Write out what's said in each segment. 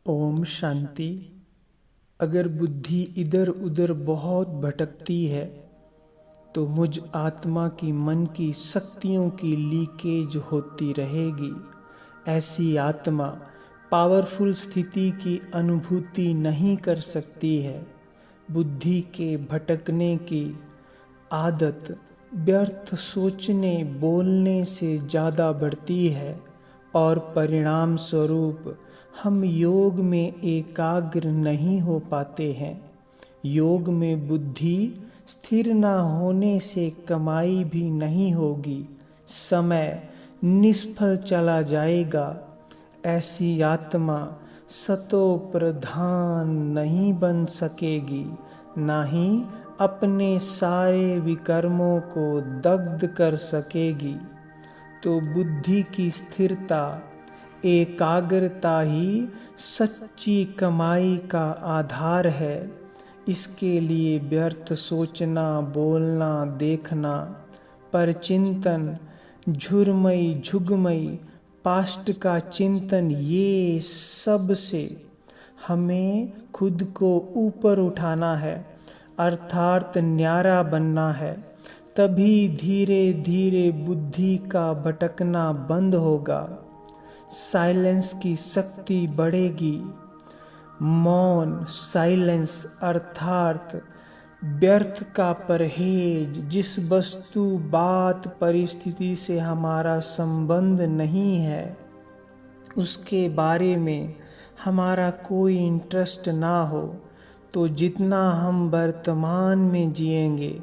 ओम शांति। अगर बुद्धि इधर उधर बहुत भटकती है तो मुझ आत्मा की मन की शक्तियों की लीकेज होती रहेगी। ऐसी आत्मा पावरफुल स्थिति की अनुभूति नहीं कर सकती है। बुद्धि के भटकने की आदत व्यर्थ सोचने बोलने से ज़्यादा बढ़ती है और परिणाम स्वरूप हम योग में एकाग्र नहीं हो पाते हैं। योग में बुद्धि स्थिर न होने से कमाई भी नहीं होगी, समय निष्फल चला जाएगा। ऐसी आत्मा सतो प्रधान नहीं बन सकेगी, ना ही अपने सारे विकर्मों को दग्ध कर सकेगी। तो बुद्धि की स्थिरता, एकाग्रता ही सच्ची कमाई का आधार है। इसके लिए व्यर्थ सोचना, बोलना, देखना, परचिंतन, झुरमई झुगमई, पास्ट का चिंतन, ये सब से हमें खुद को ऊपर उठाना है, अर्थात न्यारा बनना है। तभी धीरे धीरे बुद्धि का भटकना बंद होगा, साइलेंस की शक्ति बढ़ेगी। मौन, साइलेंस अर्थात व्यर्थ का परहेज, जिस वस्तु, बात, परिस्थिति से हमारा संबंध नहीं है, उसके बारे में हमारा कोई इंटरेस्ट ना हो, तो जितना हम वर्तमान में जिएंगे,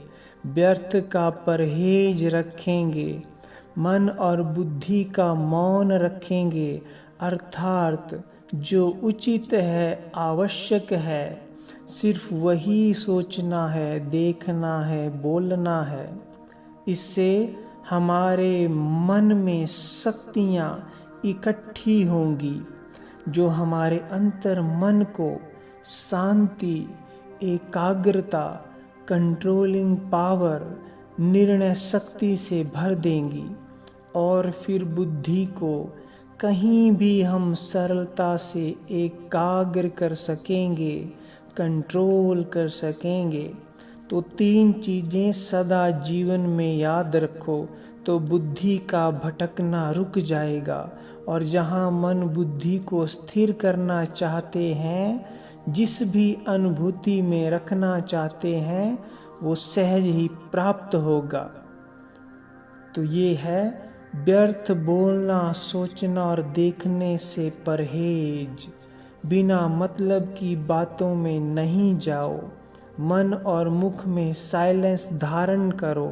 व्यर्थ का परहेज रखेंगे, मन और बुद्धि का मौन रखेंगे, अर्थात जो उचित है, आवश्यक है, सिर्फ वही सोचना है, देखना है, बोलना है। इससे हमारे मन में शक्तियाँ इकट्ठी होंगी जो हमारे अंतर मन को शांति, एकाग्रता, कंट्रोलिंग पावर, निर्णय शक्ति से भर देंगी। और फिर बुद्धि को कहीं भी हम सरलता से एकाग्र कर सकेंगे, कंट्रोल कर सकेंगे। तो 3 चीज़ें सदा जीवन में याद रखो, तो बुद्धि का भटकना रुक जाएगा। और जहाँ मन बुद्धि को स्थिर करना चाहते हैं, जिस भी अनुभूति में रखना चाहते हैं, वो सहज ही प्राप्त होगा। तो ये है व्यर्थ बोलना, सोचना और देखने से परहेज। बिना मतलब की बातों में नहीं जाओ। मन और मुख में साइलेंस धारण करो,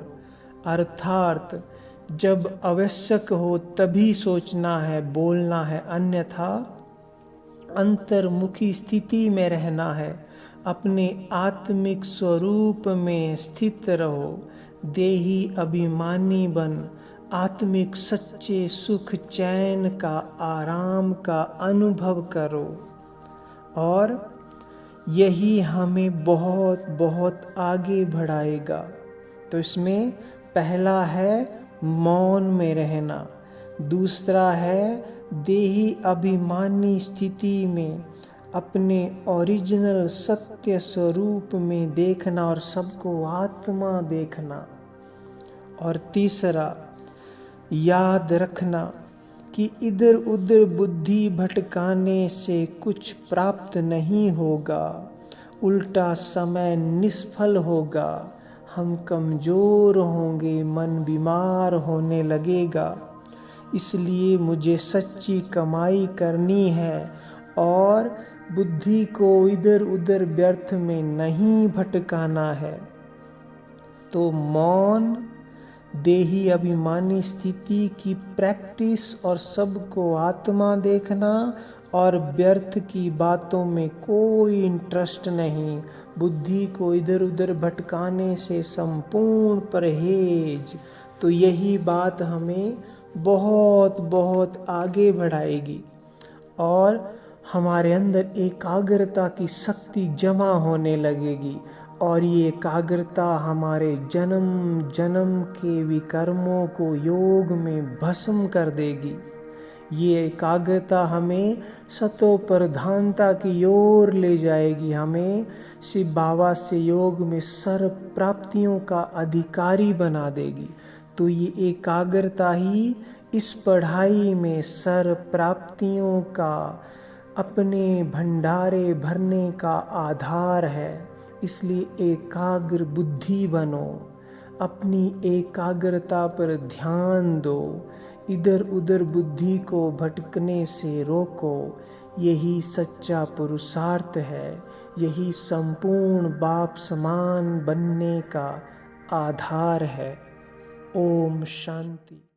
अर्थात जब आवश्यक हो तभी सोचना है, बोलना है, अन्यथा अंतर्मुखी स्थिति में रहना है। अपने आत्मिक स्वरूप में स्थित रहो, देही अभिमानी बन आत्मिक सच्चे सुख, चैन का, आराम का अनुभव करो। और यही हमें बहुत बहुत आगे बढ़ाएगा। तो इसमें पहला है मौन में रहना, दूसरा है देही अभिमानी स्थिति में अपने ओरिजिनल सत्य स्वरूप में देखना और सबको आत्मा देखना, और तीसरा याद रखना कि इधर उधर बुद्धि भटकाने से कुछ प्राप्त नहीं होगा, उल्टा समय निष्फल होगा, हम कमज़ोर होंगे, मन बीमार होने लगेगा। इसलिए मुझे सच्ची कमाई करनी है और बुद्धि को इधर उधर व्यर्थ में नहीं भटकाना है। तो मौन, देही अभिमानी स्थिति की प्रैक्टिस और सबको आत्मा देखना, और व्यर्थ की बातों में कोई इंटरेस्ट नहीं, बुद्धि को इधर उधर भटकाने से संपूर्ण परहेज। तो यही बात हमें बहुत बहुत आगे बढ़ाएगी और हमारे अंदर एकाग्रता की शक्ति जमा होने लगेगी, और ये एकाग्रता हमारे जन्म जन्म के विकर्मों को योग में भस्म कर देगी। ये एकाग्रता हमें सतो प्रधानता की ओर ले जाएगी, हमें शिव बाबा से योग में सर्व प्राप्तियों का अधिकारी बना देगी। तो ये एकाग्रता ही इस पढ़ाई में सर्व प्राप्तियों का अपने भंडारे भरने का आधार है। इसलिए एकाग्र बुद्धि बनो, अपनी एकाग्रता पर ध्यान दो, इधर उधर बुद्धि को भटकने से रोको। यही सच्चा पुरुषार्थ है, यही संपूर्ण बाप समान बनने का आधार है। ओम शांति।